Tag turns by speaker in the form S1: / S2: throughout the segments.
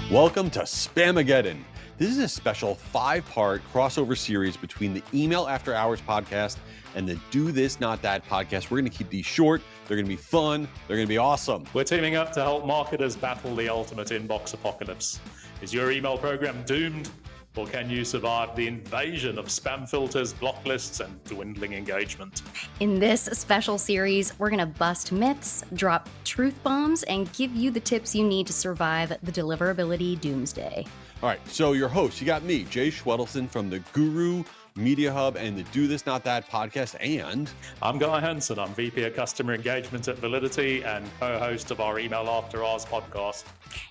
S1: Welcome to SPAMAGEDDON. This is a special 5-part crossover series between the Email After Hours podcast and the Do This Not That podcast. We're going to keep these short. They're going to be fun. They're going to be awesome.
S2: We're teaming up to help marketers battle the ultimate inbox apocalypse. Is your email program doomed? Or can you survive the invasion of spam filters, block lists, and dwindling engagement?
S3: In this special series, we're going to bust myths, drop truth bombs, and give you the tips you need to survive the deliverability doomsday.
S1: All right, so your host, you got me, Jay Schwedelson from the Guru Media Hub and the Do This Not That podcast, and
S2: I'm Guy Hansen. I'm VP of Customer Engagement at Validity and co-host of our Email After Hours podcast.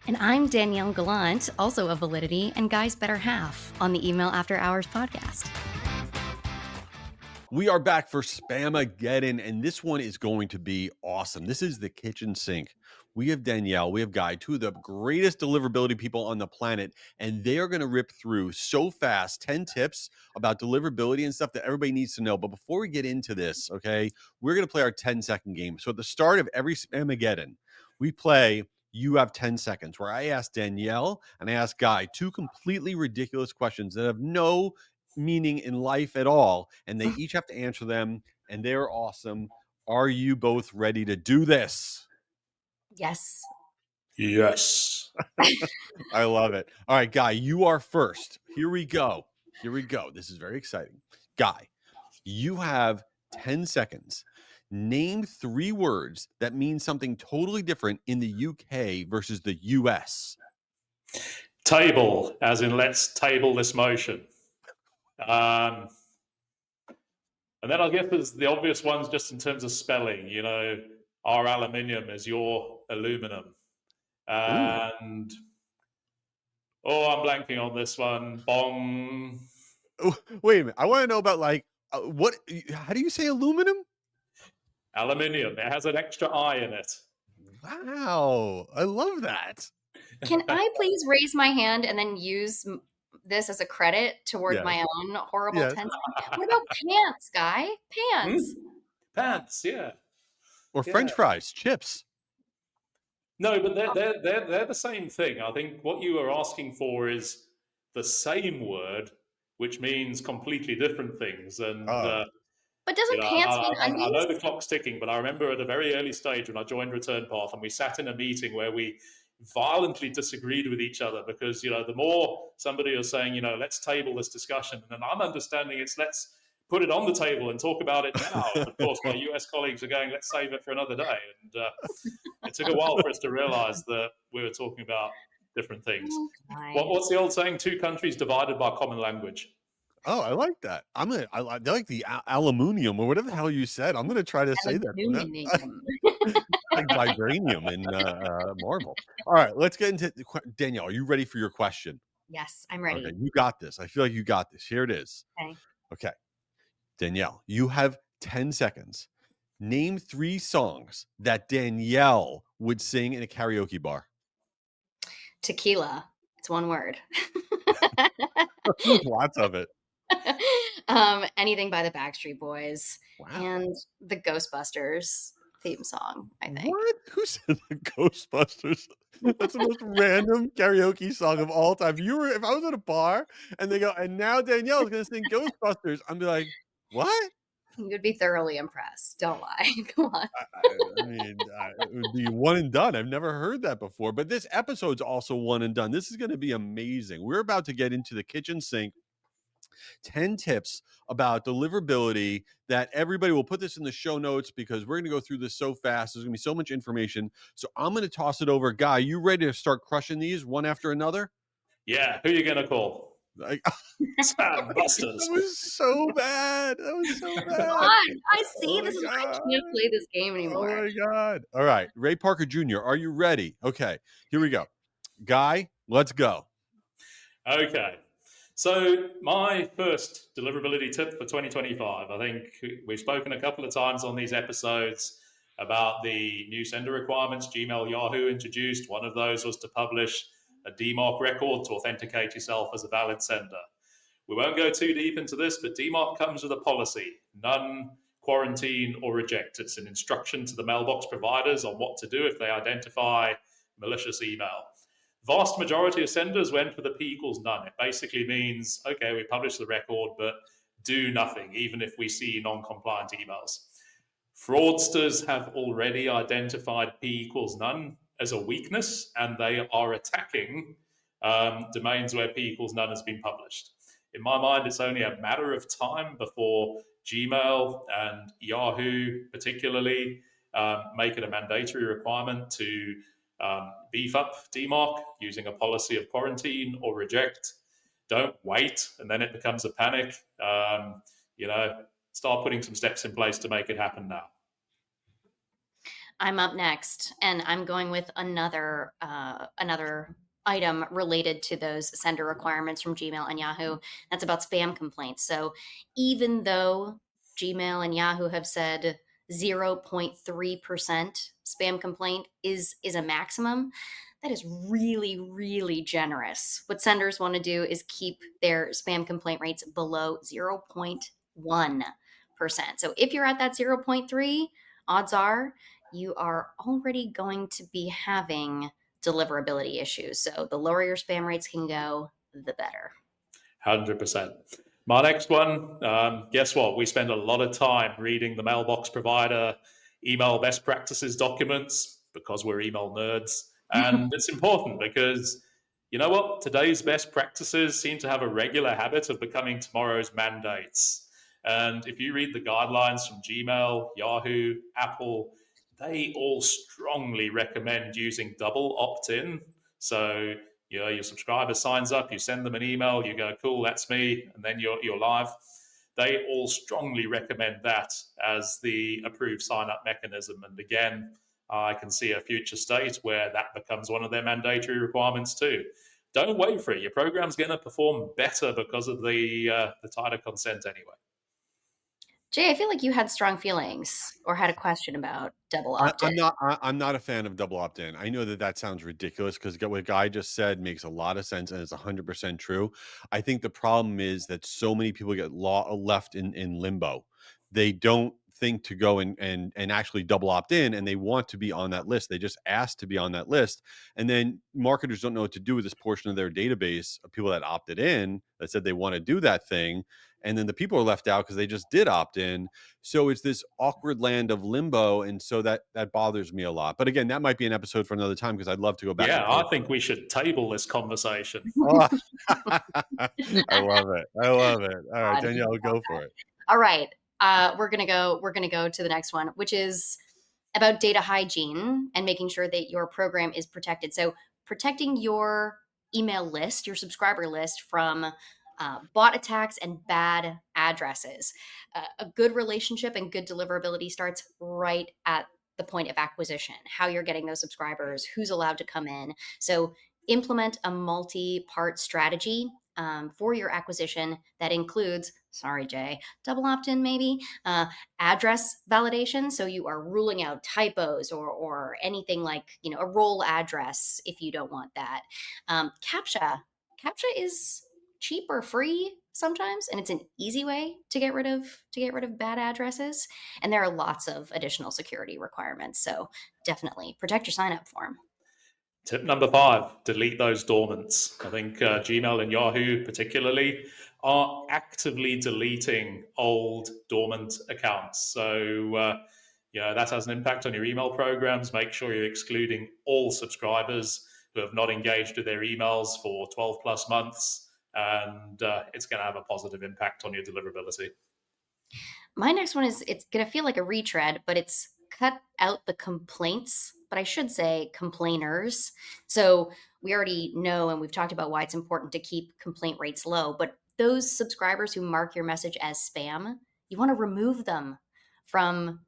S3: And I'm Danielle Gallant, also of Validity and Guy's better half on the Email After Hours podcast.
S1: we are back for Spamageddon, and this one is going to be awesome. This is the kitchen sink. We have Danielle, we have Guy, two of the greatest deliverability people on the planet, and they are going to rip through so fast 10 tips about deliverability and stuff that everybody needs to know. But before we get into this, okay, we're going to play our 10-second game. So at the start of every Spamageddon, we play You Have 10 Seconds, where I ask Danielle and I ask Guy two completely ridiculous questions that have no meaning in life at all, and they each have to answer them, and they're awesome. Are you both ready to do this?
S3: Yes.
S2: Yes.
S1: I love it. All right, Guy, you are first. Here we go. This is very exciting. Guy, you have 10 seconds. Name 3 words that mean something totally different in the UK versus the US.
S2: Table, as in let's table this motion. And then I guess there's the obvious ones just in terms of spelling, you know, our aluminium is your aluminum. And, I'm blanking on this one. Bong.
S1: Oh, wait a minute. I want to know about how do you say aluminum?
S2: Aluminium. It has an extra I in it.
S1: Wow. I love that.
S3: Can I please raise my hand and then use this as a credit toward my own horrible 10 seconds? What about pants, Guy? Pants.
S2: Pants, yeah.
S1: Or French fries, chips.
S2: No, but they're the same thing. I think what you are asking for is the same word, which means completely different things. And
S3: but doesn't pants mean undies?
S2: I know the clock's ticking, but I remember at a very early stage when I joined Return Path, and we sat in a meeting where we violently disagreed with each other because, you know, the more somebody was saying, you know, let's table this discussion, and I'm understanding it's let's put it on the table and talk about it now. And of course, my US colleagues are going, let's save it for another day. And it took a while for us to realize that we were talking about different things. What's the old saying? 2 countries divided by common language.
S1: Oh, I like that. I like the aluminium or whatever the hell you said. I'm going to try to say that. Like vibranium in Marvel. All right, let's get into Danielle. Are you ready for your question?
S3: Yes, I'm ready.
S1: Okay, you got this. I feel like you got this. Here it is. Okay. Danielle, you have 10 seconds. Name 3 songs that Danielle would sing in a karaoke bar.
S3: Tequila. It's one word.
S1: Lots of it.
S3: Anything by the Backstreet Boys.
S1: Wow.
S3: And the Ghostbusters theme song, I think.
S1: What? Who said the Ghostbusters? That's the most random karaoke song of all time. If I was at a bar and they go, and now Danielle is going to sing Ghostbusters, I'd be like, what?
S3: You would be thoroughly impressed. Don't lie. Come on.
S1: I mean, it would be one and done. I've never heard that before. But this episode's also one and done. This is going to be amazing. We're about to get into the kitchen sink. 10 tips about deliverability that everybody will put this in the show notes because we're going to go through this so fast. There's going to be so much information. So I'm going to toss it over. Guy, you ready to start crushing these one after another?
S2: Yeah. Who are you going to call? Spam Busters.
S1: That was so bad.
S3: God, I see. I can't play this game anymore.
S1: Oh my God. All right. Ray Parker Jr., are you ready? Okay. Here we go. Guy, let's go.
S2: Okay. So my first deliverability tip for 2025, I think we've spoken a couple of times on these episodes about the new sender requirements Gmail, Yahoo introduced. One of those was to publish a DMARC record to authenticate yourself as a valid sender. We won't go too deep into this, but DMARC comes with a policy. None quarantine, or reject. It's an instruction to the mailbox providers on what to do if they identify malicious email. Vast majority of senders went with a P equals none. It basically means, okay, we publish the record, but do nothing, even if we see non-compliant emails. Fraudsters have already identified P equals none as a weakness, and they are attacking domains where P equals none has been published. In my mind, it's only a matter of time before Gmail and Yahoo, particularly, make it a mandatory requirement to beef up DMARC using a policy of quarantine or reject. Don't wait, and then it becomes a panic. Start putting some steps in place to make it happen now.
S3: I'm up next, and I'm going with another item related to those sender requirements from Gmail and Yahoo. That's about spam complaints. So even though Gmail and Yahoo have said 0.3% spam complaint is a maximum, that is really, really generous. What senders want to do is keep their spam complaint rates below 0.1%. So if you're at that 0.3, odds are you are already going to be having deliverability issues. So the lower your spam rates can go, the better.
S2: 100%. My next one, guess what? We spend a lot of time reading the mailbox provider email best practices documents because we're email nerds. And it's important because, you know what? Today's best practices seem to have a regular habit of becoming tomorrow's mandates. And if you read the guidelines from Gmail, Yahoo, Apple, they all strongly recommend using double opt-in. So your subscriber signs up, you send them an email, you go, cool, that's me, and then you're live. They all strongly recommend that as the approved sign-up mechanism. And again, I can see a future state where that becomes one of their mandatory requirements too. Don't wait for it. Your program's going to perform better because of the tighter consent anyway.
S3: Jay, I feel like you had strong feelings or had a question about double opt-in.
S1: I'm not a fan of double opt-in. I know that sounds ridiculous because what Guy just said makes a lot of sense and it's 100% true. I think the problem is that so many people get left in limbo. They don't think to go and actually double opt in, and they want to be on that list. They just ask to be on that list, and then marketers don't know what to do with this portion of their database of people that opted in that said they want to do that thing. And then the people are left out because they just did opt in. So it's this awkward land of limbo. And so that bothers me a lot. But again, that might be an episode for another time because I'd love to go back.
S2: Yeah, I think we should table this conversation.
S1: Oh. I love it. All right, Danielle, go for it.
S3: All right. We're gonna go to the next one, which is about data hygiene and making sure that your program is protected. So protecting your email list, your subscriber list from bot attacks and bad addresses. A good relationship and good deliverability starts right at the point of acquisition, how you're getting those subscribers, who's allowed to come in. So implement a multi-part strategy for your acquisition that includes, sorry, Jay, double opt-in maybe, address validation. So you are ruling out typos or anything like, a role address if you don't want that. CAPTCHA is cheap or free sometimes, and it's an easy way to get rid of bad addresses. And there are lots of additional security requirements. So definitely protect your sign-up form.
S2: Tip number 5, delete those dormants. I think Gmail and Yahoo particularly are actively deleting old dormant accounts. So that has an impact on your email programs. Make sure you're excluding all subscribers who have not engaged with their emails for 12 plus months. And it's going to have a positive impact on your deliverability.
S3: My next one it's going to feel like a retread, but it's cut out the complaints, but I should say complainers. So we already know, and we've talked about why it's important to keep complaint rates low, but those subscribers who mark your message as spam, you want to remove them from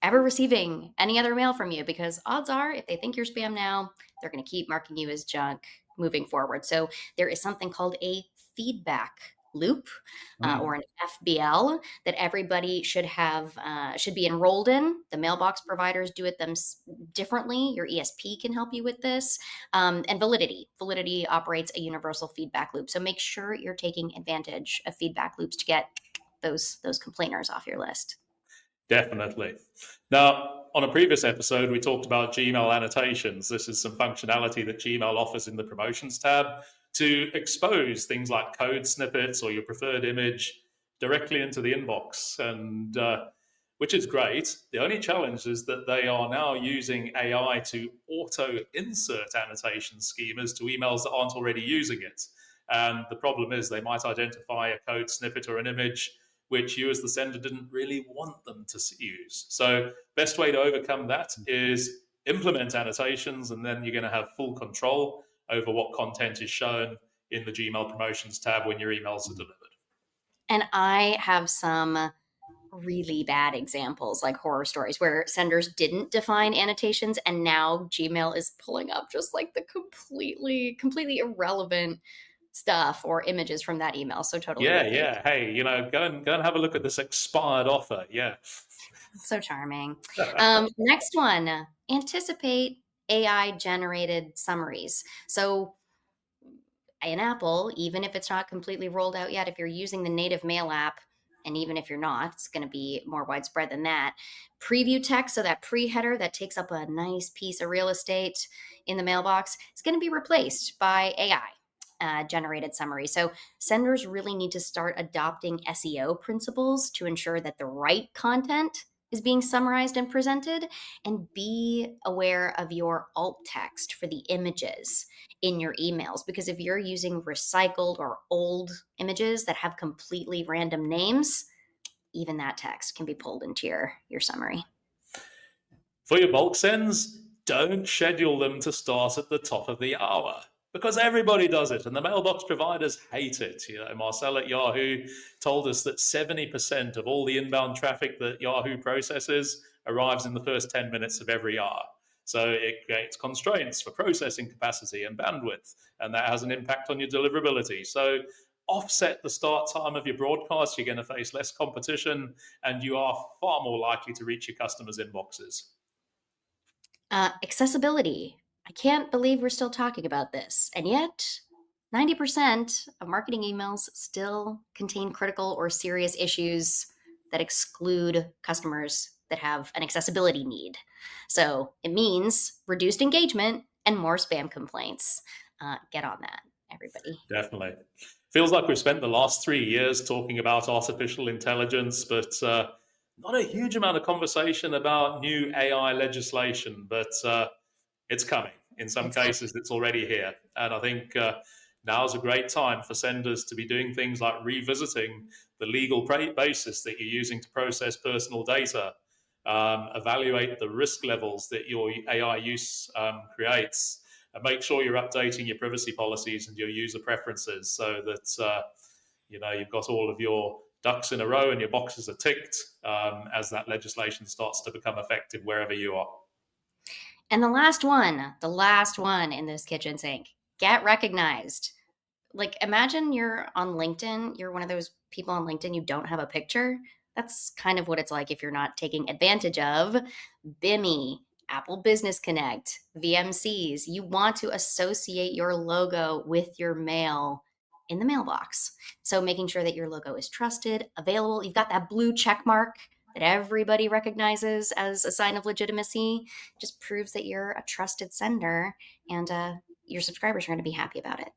S3: ever receiving any other mail from you, because odds are if they think you're spam now, they're going to keep marking you as junk moving forward. So there is something called a feedback loop or an FBL that everybody should be enrolled in. The mailbox providers do it them differently. Your ESP can help you with this. And validity operates a universal feedback loop. So make sure you're taking advantage of feedback loops to get those complainers off your list.
S2: Definitely. Now, on a previous episode, we talked about Gmail annotations. This is some functionality that Gmail offers in the promotions tab to expose things like code snippets or your preferred image directly into the inbox, and which is great. The only challenge is that they are now using AI to auto insert annotation schemas to emails that aren't already using it. And the problem is they might identify a code snippet or an image which you as the sender didn't really want them to use. So best way to overcome that is implement annotations, and then you're going to have full control over what content is shown in the Gmail promotions tab when your emails are delivered.
S3: And I have some really bad examples, like horror stories, where senders didn't define annotations, and now Gmail is pulling up just like the completely irrelevant stuff or images from that email. So totally
S2: Yeah,
S3: with you.
S2: yeah. Hey, go and have a look at this expired offer. Yeah.
S3: So charming. Next one, anticipate AI generated summaries. So in Apple, even if it's not completely rolled out yet, if you're using the native mail app, and even if you're not, it's going to be more widespread than that. Preview text, so that pre-header that takes up a nice piece of real estate in the mailbox, is going to be replaced by AI. Generated summary. So senders really need to start adopting SEO principles to ensure that the right content is being summarized and presented, and be aware of your alt text for the images in your emails, because if you're using recycled or old images that have completely random names, even that text can be pulled into your summary.
S2: For your bulk sends, don't schedule them to start at the top of the hour, because everybody does it and the mailbox providers hate it. Marcel at Yahoo told us that 70% of all the inbound traffic that Yahoo processes arrives in the first 10 minutes of every hour. So it creates constraints for processing capacity and bandwidth, and that has an impact on your deliverability. So offset the start time of your broadcast. You're going to face less competition, and you are far more likely to reach your customers' inboxes.
S3: Accessibility. I can't believe we're still talking about this. And yet, 90% of marketing emails still contain critical or serious issues that exclude customers that have an accessibility need. So it means reduced engagement and more spam complaints. Get on that, everybody.
S2: Definitely. Feels like we've spent the last 3 years talking about artificial intelligence, but not a huge amount of conversation about new AI legislation, but it's coming. In some cases, it's already here. And I think now is a great time for senders to be doing things like revisiting the legal basis that you're using to process personal data, evaluate the risk levels that your AI use creates, and make sure you're updating your privacy policies and your user preferences so that you've got all of your ducks in a row and your boxes are ticked as that legislation starts to become effective wherever you are.
S3: And the last one in this kitchen sink, get recognized. Like, imagine you're on LinkedIn, you're one of those people on LinkedIn, you don't have a picture. That's kind of what it's like if you're not taking advantage of BIMI, Apple Business Connect, VMCs. You want to associate your logo with your mail in the mailbox. So making sure that your logo is trusted, available, you've got that blue check mark that everybody recognizes as a sign of legitimacy, just proves that you're a trusted sender, and your subscribers are going to be happy about it.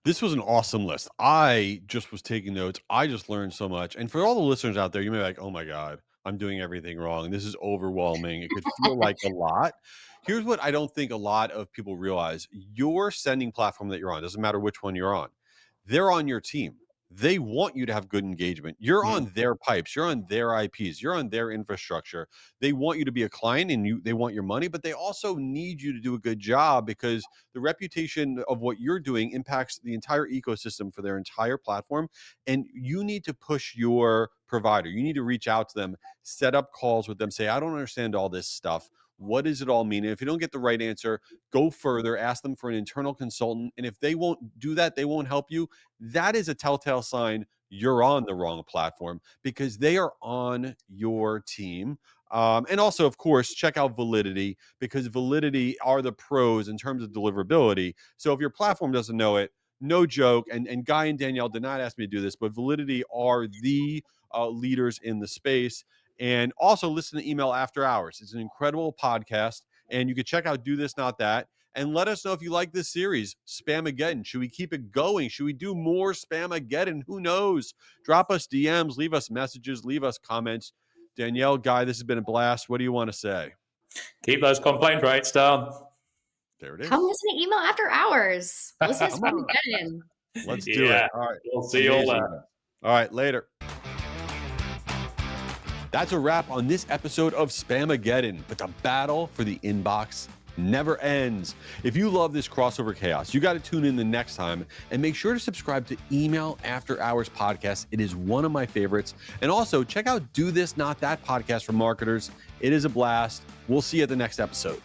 S1: This was an awesome list. I just was taking notes. I just learned so much. And for all the listeners out there, you may be like, oh my God, I'm doing everything wrong. This is overwhelming. It could feel like a lot. Here's what I don't think a lot of people realize. Your sending platform that you're on, doesn't matter which one you're on, they're on your team. They want you to have good engagement. You're on their pipes, you're on their IPs, you're on their infrastructure. They want you to be a client and they want your money, but they also need you to do a good job, because the reputation of what you're doing impacts the entire ecosystem for their entire platform. And you need to push your provider. You need to reach out to them, set up calls with them, say, I don't understand all this stuff. What does it all mean? And if you don't get the right answer, go further, ask them for an internal consultant. And if they won't do that, they won't help you. That is a telltale sign you're on the wrong platform, because they are on your team. And also, of course, check out Validity, because Validity are the pros in terms of deliverability. So if your platform doesn't know it, no joke. And Guy and Danielle did not ask me to do this, but Validity are the leaders in the space. And also listen to Email After Hours. It's an incredible podcast. And you can check out Do This, Not That. And let us know if you like this series, Spamageddon. Should we keep it going? Should we do more Spamageddon? Who knows? Drop us DMs, leave us messages, leave us comments. Danielle, Guy, this has been a blast. What do you want to say?
S2: Keep those complaint rates down.
S1: There it is.
S3: Come listen to Email After Hours. Listen to
S1: Come on.
S3: Spamageddon.
S1: Let's do
S2: Yeah.
S1: it. All right.
S2: We'll see you all
S1: Amazing.
S2: there.
S1: All right, later. That's a wrap on this episode of Spamageddon, but the battle for the inbox never ends. If you love this crossover chaos, you got to tune in the next time and make sure to subscribe to Email After Hours podcast. It is one of my favorites. And also check out Do This, Not That podcast for marketers. It is a blast. We'll see you at the next episode.